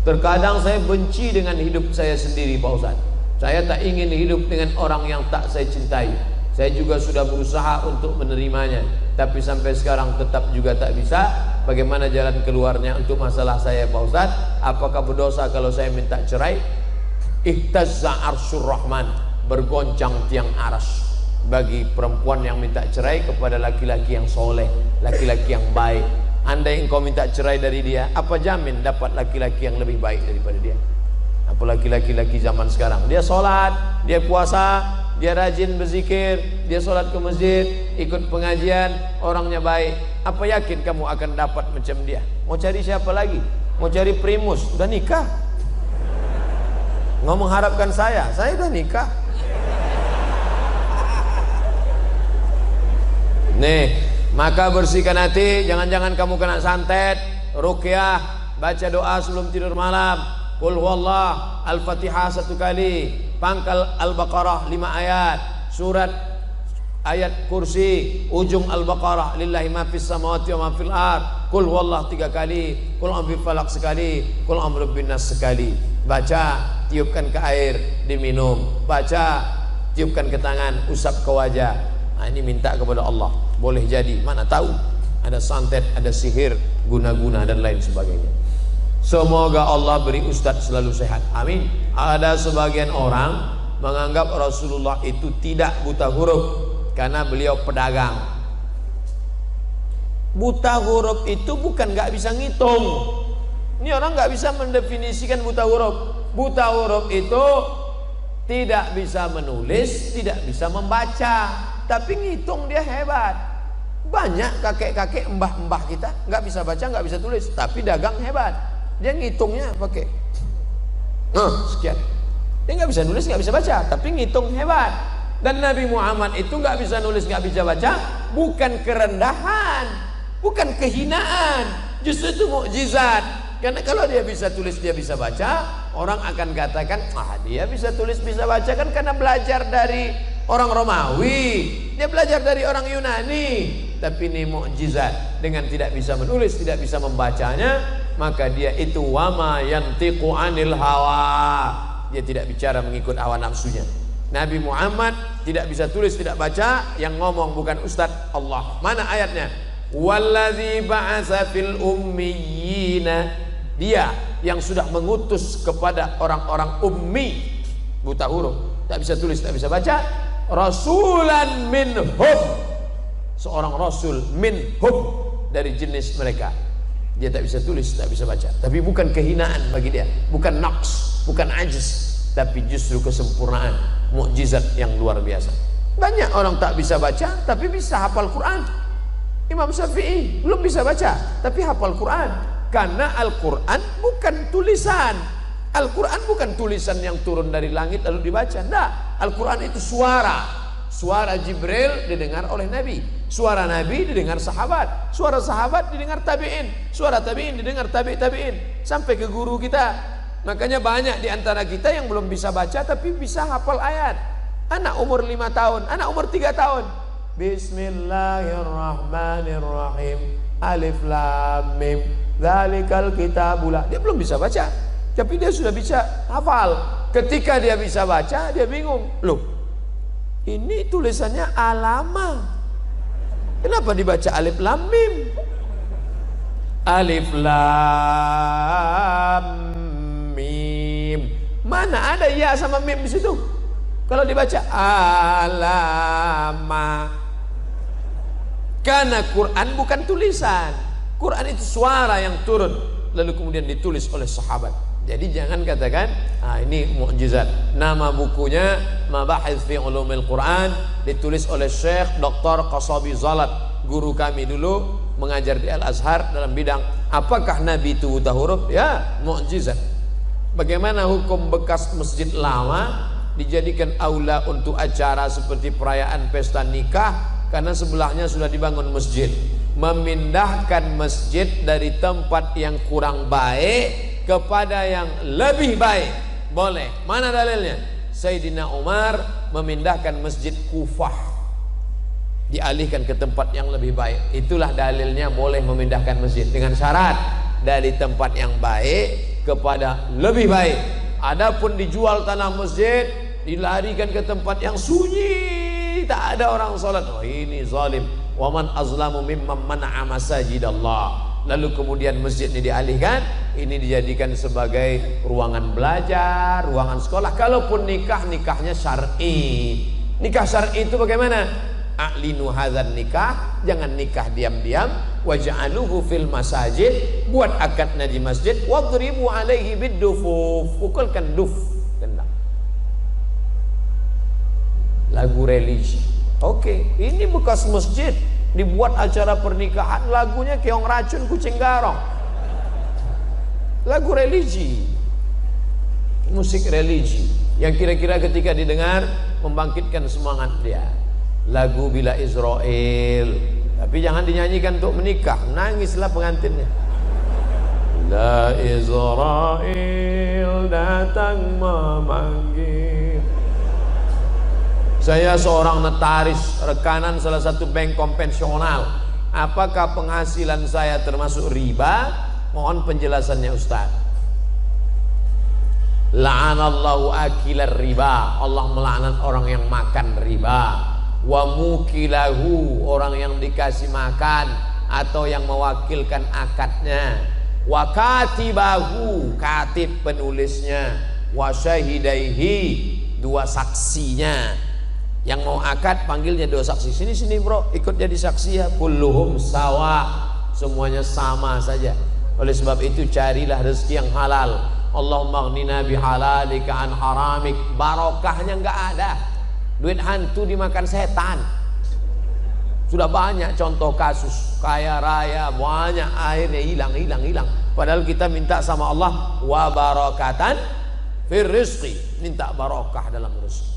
Terkadang saya benci dengan hidup saya sendiri, Pak Ustaz. Saya tak ingin hidup dengan orang yang tak saya cintai. Saya juga sudah berusaha untuk menerimanya, tapi sampai sekarang tetap juga tak bisa. Bagaimana jalan keluarnya untuk masalah saya, Pak Ustaz? Apakah berdosa kalau saya minta cerai? Ihtazza arsyur rahman, bergoncang tiang aras bagi perempuan yang minta cerai kepada laki-laki yang soleh, laki-laki yang baik. Andai engkau minta cerai dari dia, apa jamin dapat laki-laki yang lebih baik daripada dia? Apalagi laki-laki zaman sekarang, dia sholat, dia puasa, dia rajin berzikir, dia sholat ke masjid, ikut pengajian, orangnya baik. Apa yakin kamu akan dapat macam dia? Mau cari siapa lagi? Mau cari primus? Udah nikah. Nggak mengharapkan saya udah nikah. Nih, maka bersihkan hati. Jangan-jangan kamu kena santet, ruqyah, baca doa sebelum tidur malam, qul huwallah, al-fatihah 1 kali, pangkal al-baqarah 5 ayat, surat ayat kursi, ujung al-baqarah, lillahi ma fis samawati wa ma fil ard, qul huwallah 3 kali, qul a'udzu falaq sekali, qul a'udzu binnas sekali. Baca, tiupkan ke air, diminum. Baca, tiupkan ke tangan, usap ke wajah. Nah, ini minta kepada Allah. Boleh jadi, mana tahu ada santet, ada sihir, guna-guna dan lain sebagainya. Semoga Allah beri ustadz selalu sehat, amin. Ada sebagian orang menganggap Rasulullah itu tidak buta huruf karena beliau pedagang. Buta huruf itu bukan nggak bisa ngitung. Ini orang nggak bisa mendefinisikan buta huruf. Buta huruf itu tidak bisa menulis, tidak bisa membaca, tapi ngitung dia hebat. Banyak kakek-kakek, mbah-mbah kita nggak bisa baca, nggak bisa tulis, tapi dagang hebat. Dia ngitungnya pakai sekian. Dia nggak bisa nulis, nggak bisa baca, tapi ngitung hebat. Dan Nabi Muhammad itu nggak bisa nulis, nggak bisa baca, bukan kerendahan, bukan kehinaan, justru itu mukjizat. Karena kalau dia bisa tulis, dia bisa baca, orang akan katakan, dia bisa tulis, bisa baca kan karena belajar dari orang Romawi, dia belajar dari orang Yunani. Tapi ini mukjizat. Dengan tidak bisa menulis, tidak bisa membacanya, maka dia itu wama yantiqu anil hawa. Dia tidak bicara mengikut hawa nafsunya. Nabi Muhammad tidak bisa tulis, tidak baca, yang ngomong bukan Ustadz, Allah. Mana ayatnya? Walladzi ba'atsa fil ummiyina. Dia yang sudah mengutus kepada orang-orang ummi, buta huruf, tak bisa tulis, tak bisa baca, rasulan minhum, seorang rasul minhum, dari jenis mereka. Dia tak bisa tulis, tak bisa baca, tapi bukan kehinaan bagi dia, bukan naqs, bukan ajiz, tapi justru kesempurnaan, mukjizat yang luar biasa. Banyak orang tak bisa baca tapi bisa hafal Quran. Imam Syafi'i belum bisa baca tapi hafal Quran. Karena Al-Quran bukan tulisan. Al-Quran bukan tulisan yang turun dari langit lalu dibaca. Tidak, Al-Quran itu suara. Suara Jibril didengar oleh Nabi, suara Nabi didengar sahabat, suara sahabat didengar tabi'in, suara tabi'in didengar tabi'in, sampai ke guru kita. Makanya banyak di antara kita yang belum bisa baca tapi bisa hafal ayat. Anak umur 5 tahun, anak umur 3 tahun, Bismillahirrahmanirrahim, Alif Lam Mim, Dzalikal kitabula. Dia belum bisa baca, tapi dia sudah bisa hafal. Ketika dia bisa baca, dia bingung. Loh, ini tulisannya alama, kenapa dibaca Alif Lam Mim? Alif Lam Mim, mana ada ya sama mim di situ? Kalau dibaca alama. Karena Quran bukan tulisan. Quran itu suara yang turun lalu kemudian ditulis oleh sahabat. Jadi jangan katakan ini mukjizat. Nama bukunya Mabahith fi Ulumil Quran, ditulis oleh Syekh Dr. Qasabi Zalat, guru kami dulu mengajar di Al-Azhar dalam bidang apakah Nabi itu buta huruf? Ya, mukjizat. Bagaimana hukum bekas masjid lama dijadikan aula untuk acara seperti perayaan pesta nikah karena sebelahnya sudah dibangun masjid. Memindahkan masjid dari tempat yang kurang baik kepada yang lebih baik boleh. Mana dalilnya? Sayyidina Umar memindahkan masjid Kufah, dialihkan ke tempat yang lebih baik. Itulah dalilnya boleh memindahkan masjid, dengan syarat dari tempat yang baik kepada lebih baik. Adapun dijual tanah masjid, dilarikan ke tempat yang sunyi, tak ada orang salat, oh ini zalim. Wa man azlamu mimman mana'a masajidallah. Lalu kemudian masjid ini dialihkan, ini dijadikan sebagai ruangan belajar, ruangan sekolah. Kalaupun nikah, nikahnya syar'i. Nikah syar'i itu bagaimana? A'linu hadzal nikah, jangan nikah diam-diam. Waj'aluhu fil masajid, buat akadnya di masjid. Wadribu alaihi biddufuf, pukulkan duf, gendang. Lagu religi. Oke, ini bekas masjid, dibuat acara pernikahan, lagunya keong racun kucing garong. Lagu religi, musik religi yang kira-kira ketika didengar membangkitkan semangat dia. Lagu Bila Israel, tapi jangan dinyanyikan untuk menikah, nangislah pengantinnya. Bila Israel datang memanggil. Saya seorang notaris, rekanan salah satu bank konvensional. Apakah penghasilan saya termasuk riba? Mohon penjelasannya Ustaz. La'anallahu akilar riba, Allah melaknat orang yang makan riba. Wa mukilahu, orang yang dikasih makan atau yang mewakilkan akadnya. Wa katibahu, katib penulisnya. Wa syahidaihi, dua saksinya. Yang mau akad panggilnya dua saksi. Sini bro, ikut jadi saksi ya. Kulluhum sawa, semuanya sama saja. Oleh sebab itu carilah rezeki yang halal. Allahumma aghnina bihalalika an haramik. Barokahnya enggak ada. Duit hantu dimakan setan. Sudah banyak contoh kasus kaya raya banyak, akhirnya hilang. Padahal kita minta sama Allah wa barakatan fir rizqi, minta barokah dalam rezeki.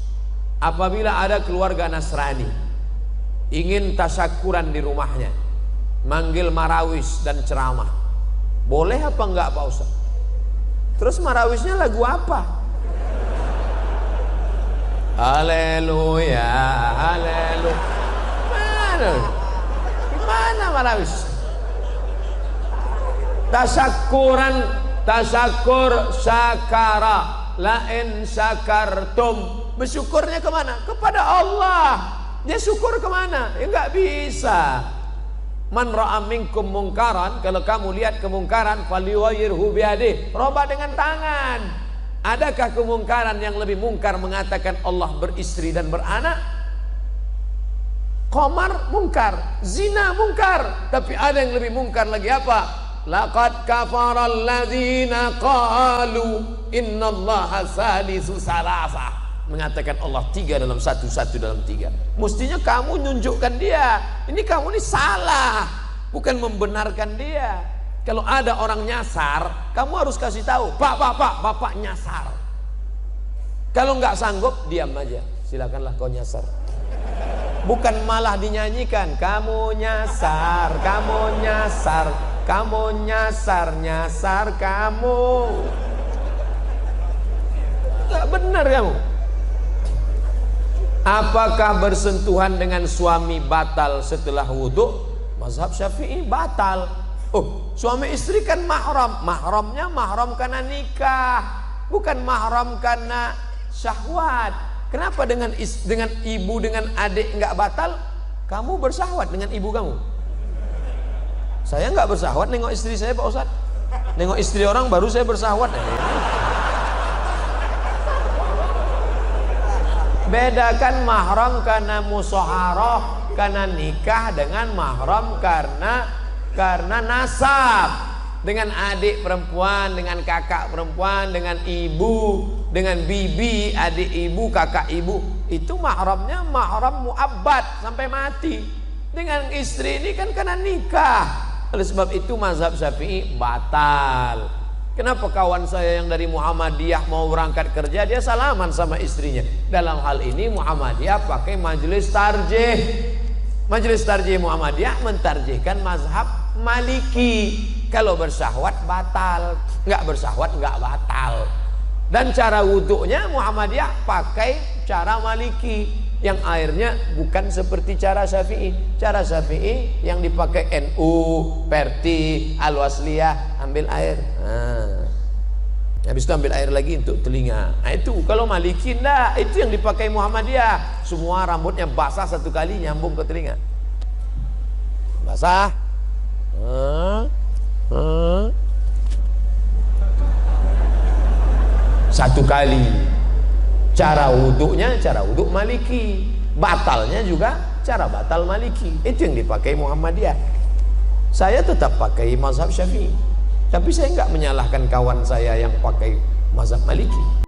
Apabila ada keluarga Nasrani ingin tasyakuran di rumahnya, manggil marawis dan ceramah, boleh apa enggak Pak Ustaz? Terus marawisnya lagu apa? Haleluya, haleluya. Gimana marawis? Tasyakur syakara, lain syakartum. Bersyukurnya kemana? Kepada Allah. Dia syukur kemana? Ya nggak bisa. Man ra'a minkum mungkaran, kalau kamu lihat kemungkaran, falyughayyirhu biyadihi, robah dengan tangan. Adakah kemungkaran yang lebih mungkar mengatakan Allah beristri dan beranak? Qamar mungkar, zina mungkar, tapi ada yang lebih mungkar lagi apa? Laqad kafara alladzina qalu innallaha salisu salasa. Mengatakan Allah tiga dalam satu, satu dalam tiga. Mestinya kamu nunjukkan dia, ini kamu ini salah, bukan membenarkan dia. Kalau ada orang nyasar, kamu harus kasih tahu, bapak nyasar. Kalau nggak sanggup, diam aja, silakanlah kau nyasar. Bukan malah dinyanyikan, kamu nyasar, kamu nyasar, kamu nyasar, nyasar kamu. Nggak benar kamu. Apakah bersentuhan dengan suami batal setelah wudhu? Mazhab Syafi'i batal. Oh, suami istri kan mahram. Mahramnya mahram karena nikah, bukan mahram karena syahwat. Kenapa dengan ibu dengan adik nggak batal? Kamu bersahwat dengan ibu kamu. Saya nggak bersahwat nengok istri saya Pak Ustadz. Nengok istri orang baru saya bersahwat. Bedakan mahram karena musyawarah, karena nikah, dengan mahram karena nasab. Dengan adik perempuan, dengan kakak perempuan, dengan ibu, dengan bibi, adik ibu, kakak ibu, itu mahramnya mahram muabbad sampai mati. Dengan istri ini kan karena nikah. Oleh sebab itu mazhab Syafi'i batal. Kenapa kawan saya yang dari Muhammadiyah mau berangkat kerja, dia salaman sama istrinya? Dalam hal ini Muhammadiyah pakai majelis tarjih. Majelis tarjih Muhammadiyah mentarjihkan mazhab Maliki. Kalau bersahwat batal, nggak bersahwat nggak batal. Dan cara wuduknya Muhammadiyah pakai cara Maliki, yang airnya bukan seperti cara Syafi'i. Cara Syafi'i yang dipakai NU, Perti, Al-Wasliyah, ambil air. Habis itu ambil air lagi untuk telinga. Nah, itu kalau Maliki enggak, itu yang dipakai Muhammadiyah. Semua rambutnya basah satu kali nyambung ke telinga. Basah. Satu kali. Cara wuduknya cara wuduk Maliki. Batalnya juga cara batal Maliki. Itu yang dipakai Muhammadiyah. Saya tetap pakai mazhab Syafi'i. Tapi saya enggak menyalahkan kawan saya yang pakai mazhab Maliki.